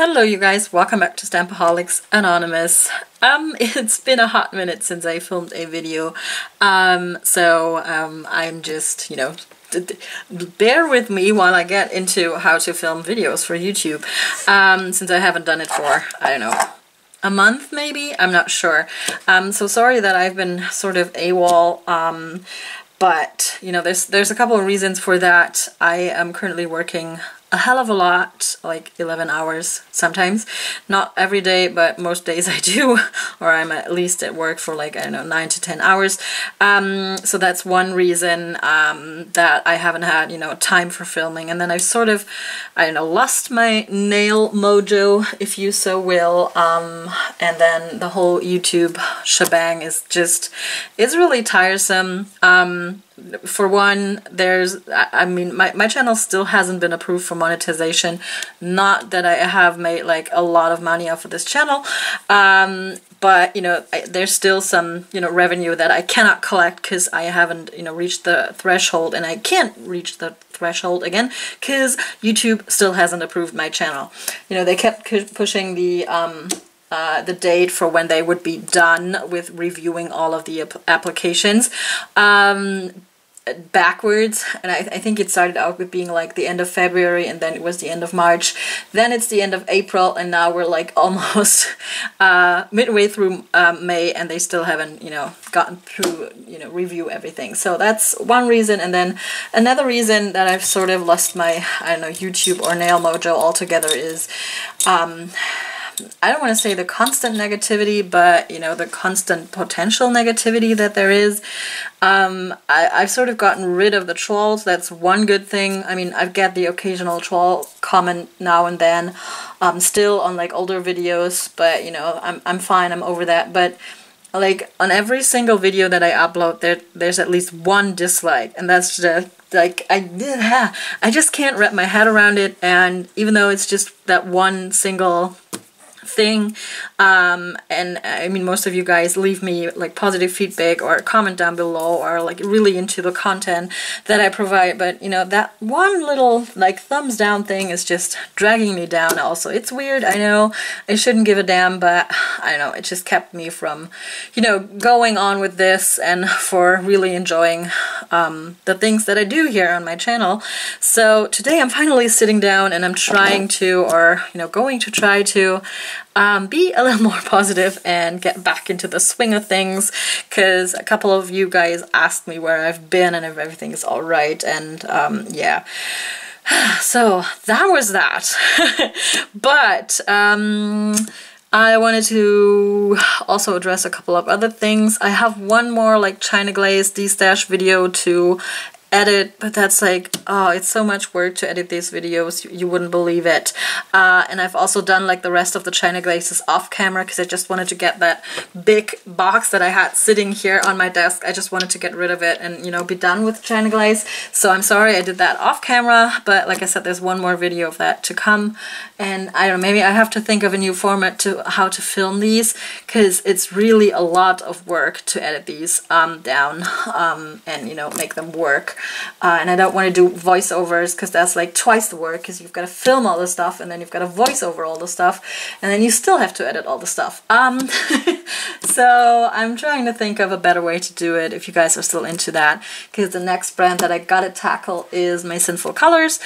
Hello you guys, welcome back to Stampaholics Anonymous. It's been a hot minute since I filmed a video, I'm just, bear with me while I get into how to film videos for YouTube, since I haven't done it for, I don't know, a month maybe? I'm not sure. So sorry that I've been sort of AWOL, but, there's a couple of reasons for that. I am currently working a hell of a lot, like 11 hours sometimes. Not every day, but most days I do, or I'm at least at work for like, I don't know, 9 to 10 hours. So that's one reason that I haven't had, time for filming. And then I've sort of, lost my nail mojo, if you so will. And then the whole YouTube shebang is just, it's really tiresome. For one, my channel still hasn't been approved for monetization. Not that I have made like a lot of money off of this channel, but there's still some revenue that I cannot collect because I haven't reached the threshold, and I can't reach the threshold again because YouTube still hasn't approved my channel. They kept pushing the date for when they would be done with reviewing all of the applications backwards, and I think it started out with being like the end of February, and then it was the end of March, then it's the end of April, and now we're like almost midway through May, and they still haven't gotten through review everything. So that's one reason. And then another reason that I've sort of lost my YouTube or nail mojo altogether is I don't want to say the constant negativity, but the constant potential negativity that there is. I've sort of gotten rid of the trolls. That's one good thing. I mean, I get the occasional troll comment now and then, still on like older videos, but I'm fine, I'm over that. But like on every single video that I upload, there's at least one dislike, and that's just like I just can't wrap my head around it. And even though it's just that one single thing, and I mean, most of you guys leave me like positive feedback or comment down below, or like really into the content that I provide, but that one little like thumbs down thing is just dragging me down. Also, it's weird, I know I shouldn't give a damn, but I don't know, it just kept me from going on with this and for really enjoying the things that I do here on my channel. So today I'm finally sitting down and I'm trying to, or going to try to be a little more positive and get back into the swing of things, because a couple of you guys asked me where I've been and if everything is all right, and yeah. So that was that. But I wanted to also address a couple of other things. I have one more like China Glaze D-stash video to edit, but that's like, oh, it's so much work to edit these videos, you wouldn't believe it. And I've also done like the rest of the China Glazes off camera, because I just wanted to get that big box that I had sitting here on my desk. I just wanted to get rid of it and be done with China Glaze. So I'm sorry I did that off camera, but like I said, there's one more video of that to come. And I don't know, maybe I have to think of a new format to how to film these, because it's really a lot of work to edit these down and make them work. And I don't want to do voiceovers, because that's like twice the work, because you've got to film all the stuff and then you've got to voice over all the stuff, and then you still have to edit all the stuff. So I'm trying to think of a better way to do it, if you guys are still into that, because the next brand that I gotta tackle is my Sinful Colors.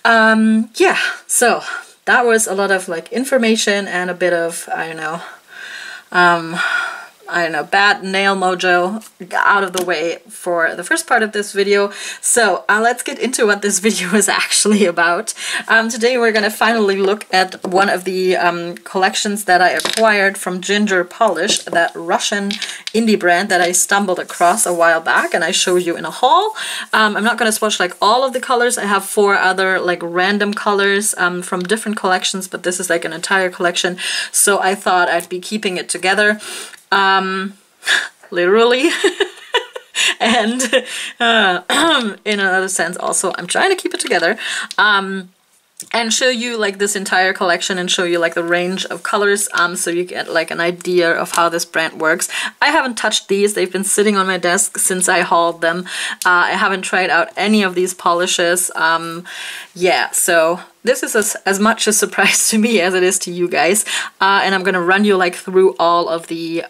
Yeah, so that was a lot of like information and a bit of, I don't know, bad nail mojo out of the way for the first part of this video. So let's get into what this video is actually about. Today we're going to finally look at one of the collections that I acquired from Ginger Polish, that Russian indie brand that I stumbled across a while back, and I showed you in a haul. I'm not going to swatch like all of the colors. I have 4 other like random colors from different collections, but this is like an entire collection, so I thought I'd be keeping it together. Literally. And in another sense also, I'm trying to keep it together. and show you like this entire collection and show you like the range of colors, so you get like an idea of how this brand works. I haven't touched these. They've been sitting on my desk since I hauled them. I haven't tried out any of these polishes. Yeah, so this is as much a surprise to me as it is to you guys, and I'm gonna run you like through all of the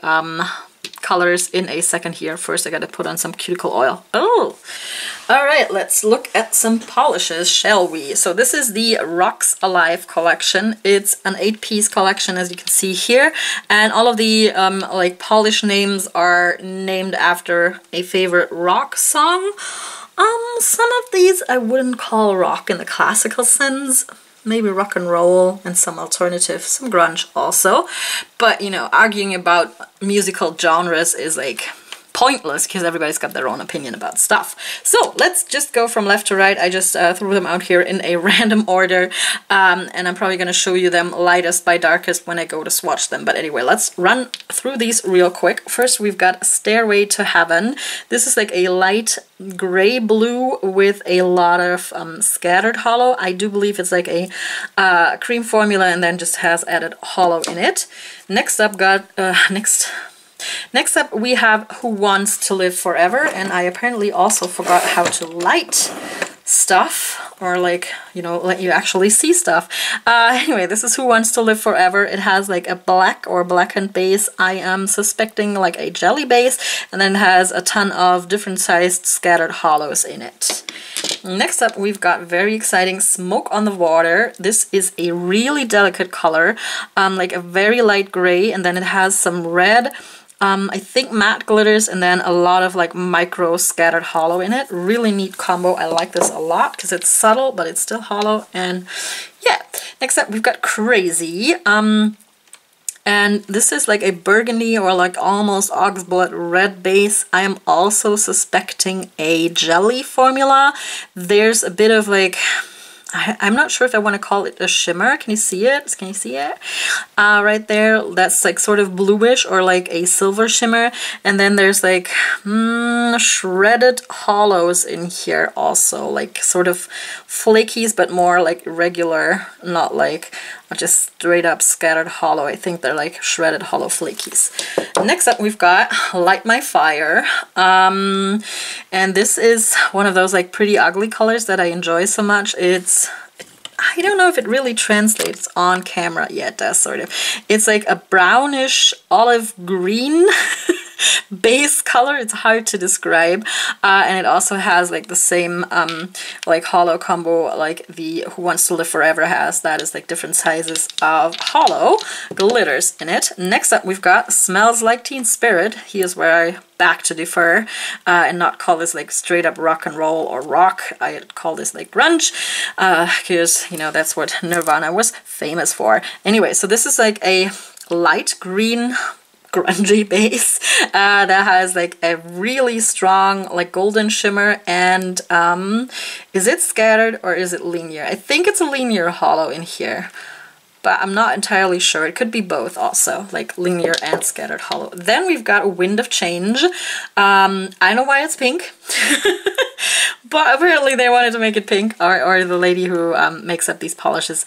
colors in a second here. First I gotta put on some cuticle oil. Oh! Alright, let's look at some polishes, shall we? So this is the Rocks Alive collection. It's an 8-piece collection, as you can see here, and all of the like polish names are named after a favorite rock song. Some of these I wouldn't call rock in the classical sense. Maybe rock and roll and some alternative, some grunge also. But, you know, arguing about musical genres is like pointless because everybody's got their own opinion about stuff. So let's just go from left to right. I just threw them out here in a random order, and I'm probably going to show you them lightest by darkest when I go to swatch them. But anyway, let's run through these real quick. First, we've got Stairway to Heaven. This is like a light gray blue with a lot of scattered hollow. I do believe it's like a cream formula and then just has added hollow in it. Next up, Next up we have Who Wants to Live Forever, and I apparently also forgot how to light stuff, or like, you know, let you actually see stuff. Anyway, this is Who Wants to Live Forever. It has like a black or blackened base. I am suspecting like a jelly base, and then it has a ton of different sized scattered hollows in it. Next up, we've got very exciting Smoke on the Water. This is a really delicate color, like a very light gray, and then it has some red, I think matte glitters, and then a lot of like micro scattered hollow in it. Really neat combo. I like this a lot because it's subtle, but it's still hollow. And yeah, next up we've got Crazy. And this is like a burgundy or like almost oxblood red base. I am also suspecting a jelly formula. There's a bit of like, I'm not sure if I want to call it a shimmer. Can you see it? Can you see it? Right there, that's like sort of bluish or like a silver shimmer. And then there's like shredded hollows in here also, like sort of flakies, but more like regular, not like just straight up scattered hollow. I think they're like shredded hollow flakies. Next up we've got Light My Fire, and this is one of those like pretty ugly colors that I enjoy so much. I don't know if it really translates on camera. Yeah, it does sort of. It's like a brownish olive green base color. It's hard to describe, and it also has like the same like hollow combo like the Who Wants to Live Forever has. That is like different sizes of hollow glitters in it. Next up we've got Smells Like Teen Spirit. Here's where I back to defer and not call this like straight up rock and roll or rock. I call this like grunge because, you know, that's what Nirvana was famous for. Anyway, so this is like a light green grungy base that has like a really strong like golden shimmer, and is it scattered or is it linear? I think it's a linear hollow in here, but I'm not entirely sure. It could be both also, like linear and scattered hollow. Then we've got a Wind of Change. I know why it's pink, but apparently they wanted to make it pink, or the lady who makes up these polishes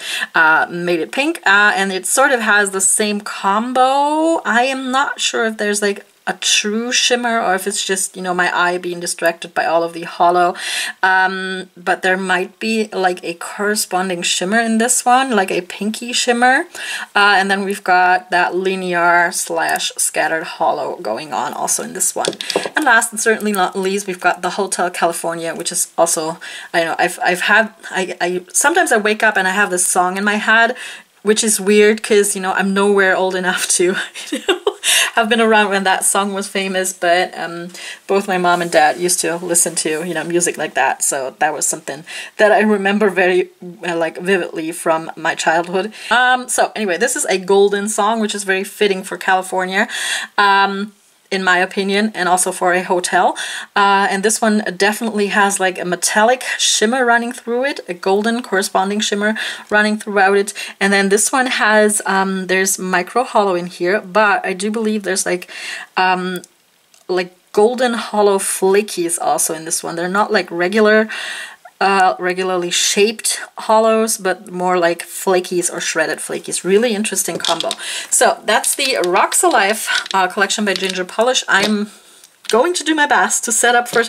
made it pink, and it sort of has the same combo. I am not sure if there's like a true shimmer or if it's just, you know, my eye being distracted by all of the hollow, but there might be like a corresponding shimmer in this one, like a pinky shimmer, and then we've got that linear slash scattered hollow going on also in this one. And last and certainly not least, we've got the Hotel California, which is also, I know I sometimes I wake up and I have this song in my head, which is weird because, you know, I'm nowhere old enough to, you know, have been around when that song was famous, but both my mom and dad used to listen to, you know, music like that, so that was something that I remember very like vividly from my childhood. So anyway, this is a golden song, which is very fitting for California, in my opinion, and also for a hotel. And this one definitely has like a metallic shimmer running through it, a golden corresponding shimmer running throughout it. And then this one has, there's micro hollow in here, but I do believe there's like golden hollow flakies also in this one. They're not like regular regularly shaped hollows, but more like flakies or shredded flakies. Really interesting combo. So that's the Rocks Alive collection by Ginger Polish. I'm going to do my best to set up for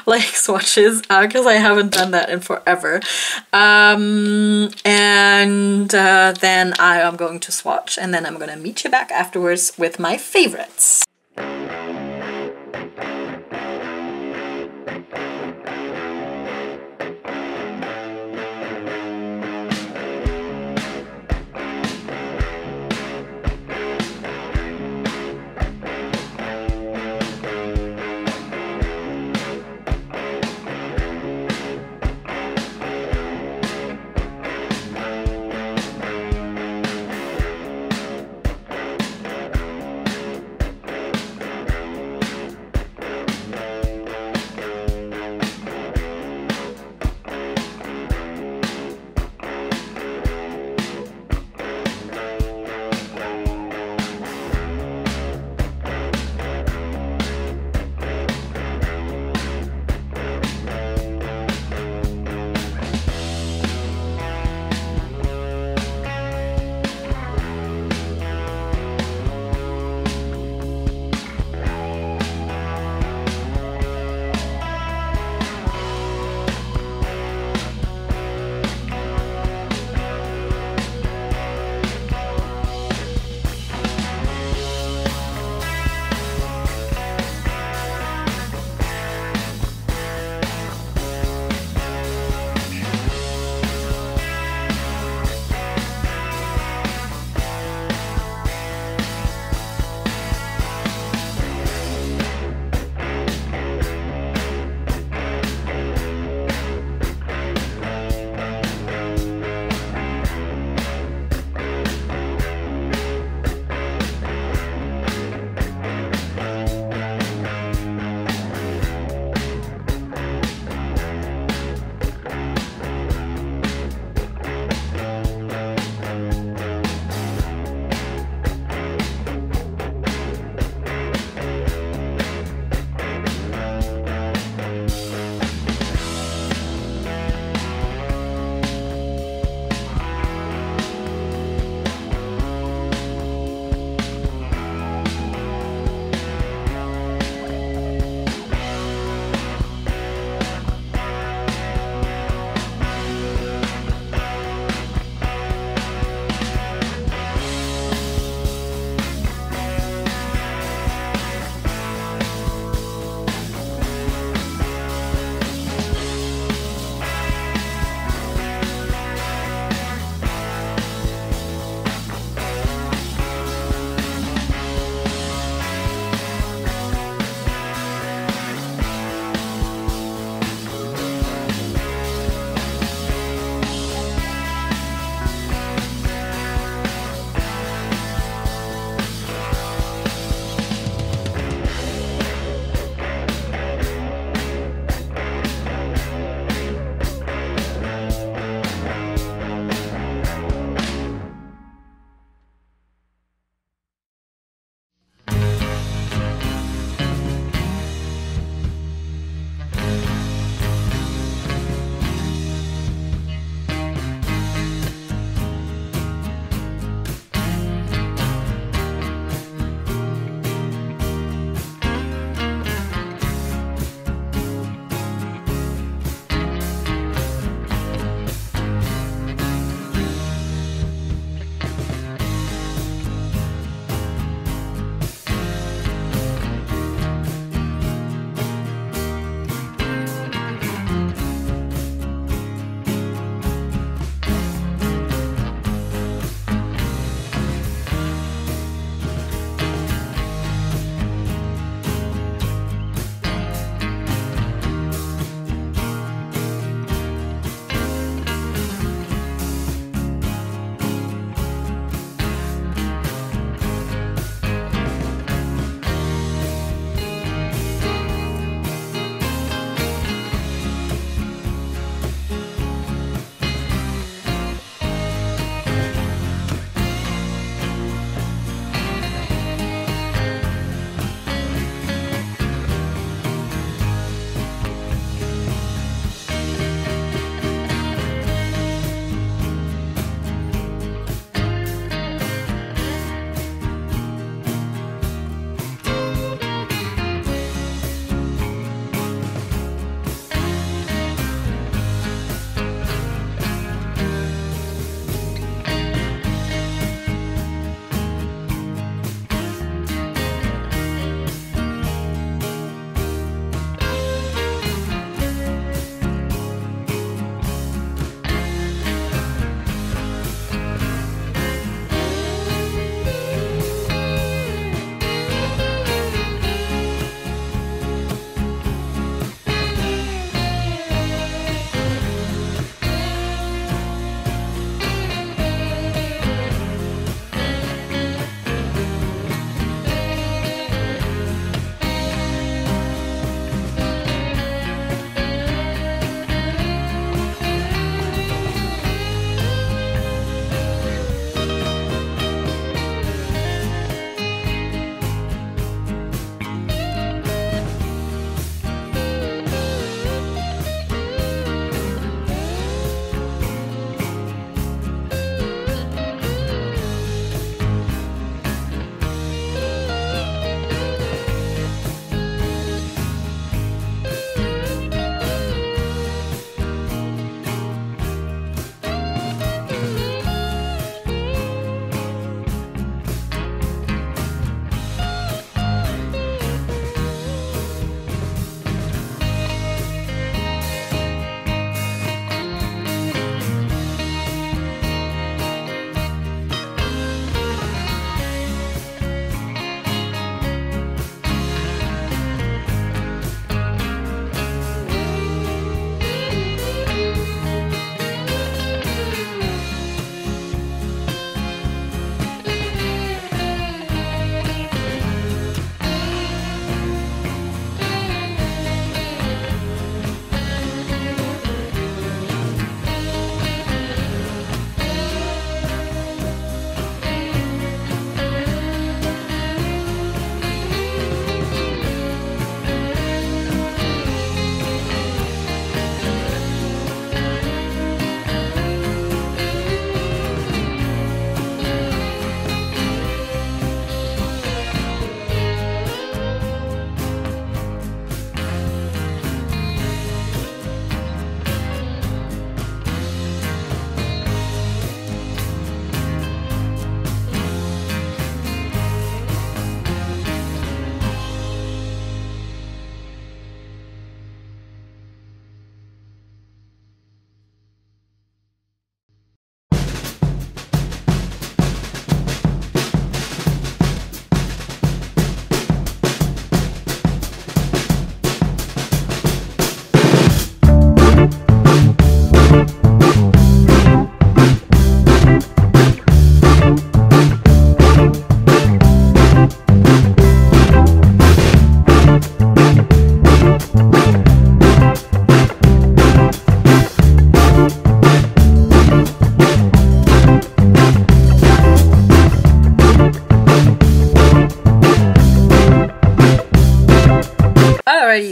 like swatches because I haven't done that in forever. Then I am going to swatch, and then I'm gonna meet you back afterwards with my favorites.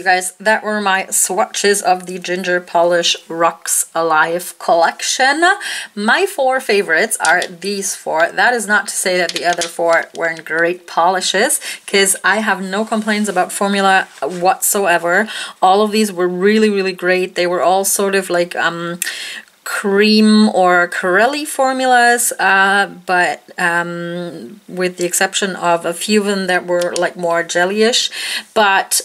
you guys, that were my swatches of the Ginger Polish Rocks Alive collection. My 4 favorites are these 4. That is not to say that the other 4 weren't great polishes, because I have no complaints about formula whatsoever. All of these were really, really great. They were all sort of like cream or corelli formulas, but with the exception of a few of them that were like more jellyish. But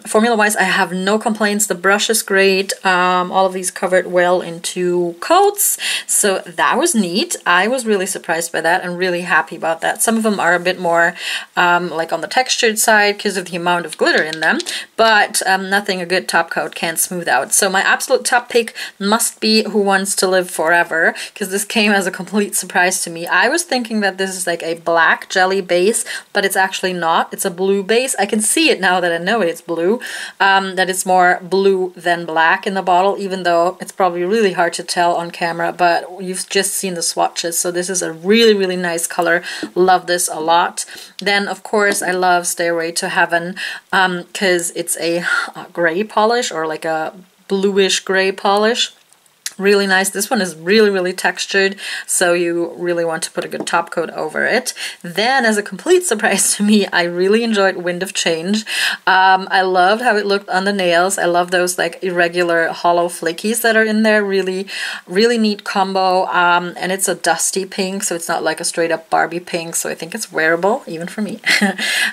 formula wise, I have no complaints. The brush is great. All of these covered well in 2 coats, so that was neat. I was really surprised by that and really happy about that. Some of them are a bit more like on the textured side because of the amount of glitter in them, but nothing a good top coat can't smooth out. So my absolute top pick must be Who Wants to Live Forever, because this came as a complete surprise to me. I was thinking that this is like a black jelly base, but it's actually not. It's a blue base. I can see it now that I know it's blue, that it's more blue than black in the bottle, even though it's probably really hard to tell on camera, but you've just seen the swatches. So this is a really, really nice color. Love this a lot. Then, of course, I love Stairway to Heaven, because it's a gray polish, or like a bluish gray polish. Really nice. This one is really, really textured, so you really want to put a good top coat over it. Then, as a complete surprise to me, I really enjoyed Wind of Change. I loved how it looked on the nails. I love those like irregular hollow flakies that are in there. Really, really neat combo. And it's a dusty pink, so it's not like a straight up Barbie pink, so I think it's wearable, even for me.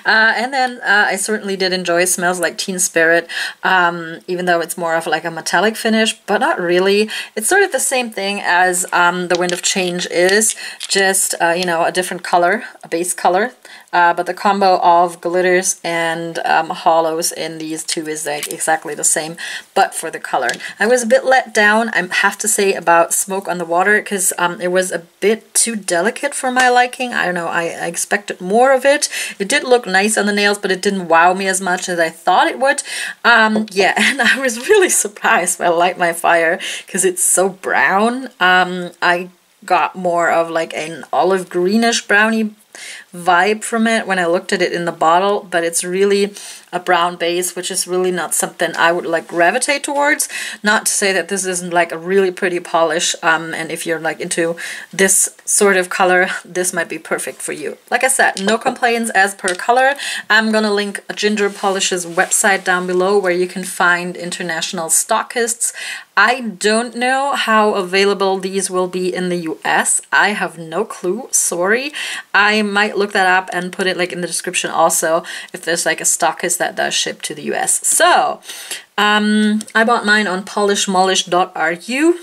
And then I certainly did enjoy Smells Like Teen Spirit, even though it's more of like a metallic finish, but not really. It's sort of the same thing as the Wind of Change is, just, you know, a different color, a base color. But the combo of glitters and hollows in these 2 is like exactly the same, but for the color. I was a bit let down, I have to say, about Smoke on the Water, because it was a bit too delicate for my liking. I don't know, I expected more of it. It did look nice on the nails, but it didn't wow me as much as I thought it would. Yeah, and I was really surprised by Light My Fire, because it's so brown. I got more of like an olive greenish brownie vibe from it when I looked at it in the bottle, but it's really a brown base, which is really not something I would like gravitate towards. Not to say that this isn't like a really pretty polish, and if you're like into this sort of color, this might be perfect for you. Like I said, no complaints as per color. I'm gonna link a Ginger Polish's website down below where you can find international stockists. I don't know how available these will be in the US. I have no clue, sorry. I might look that up and put it like in the description also if there's like a stockist that does ship to the US. So I bought mine on polishmolish.ru.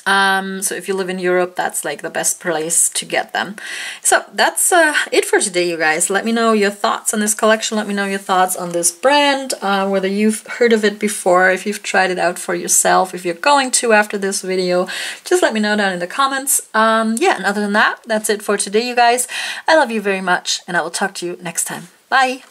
So if you live in Europe, that's like the best place to get them. So that's it for today, you guys. Let me know your thoughts on this collection. Let me know your thoughts on this brand, whether you've heard of it before, if you've tried it out for yourself, if you're going to after this video. Just let me know down in the comments. Yeah, and other than that, that's it for today, you guys. I love you very much, and I will talk to you next time. Bye!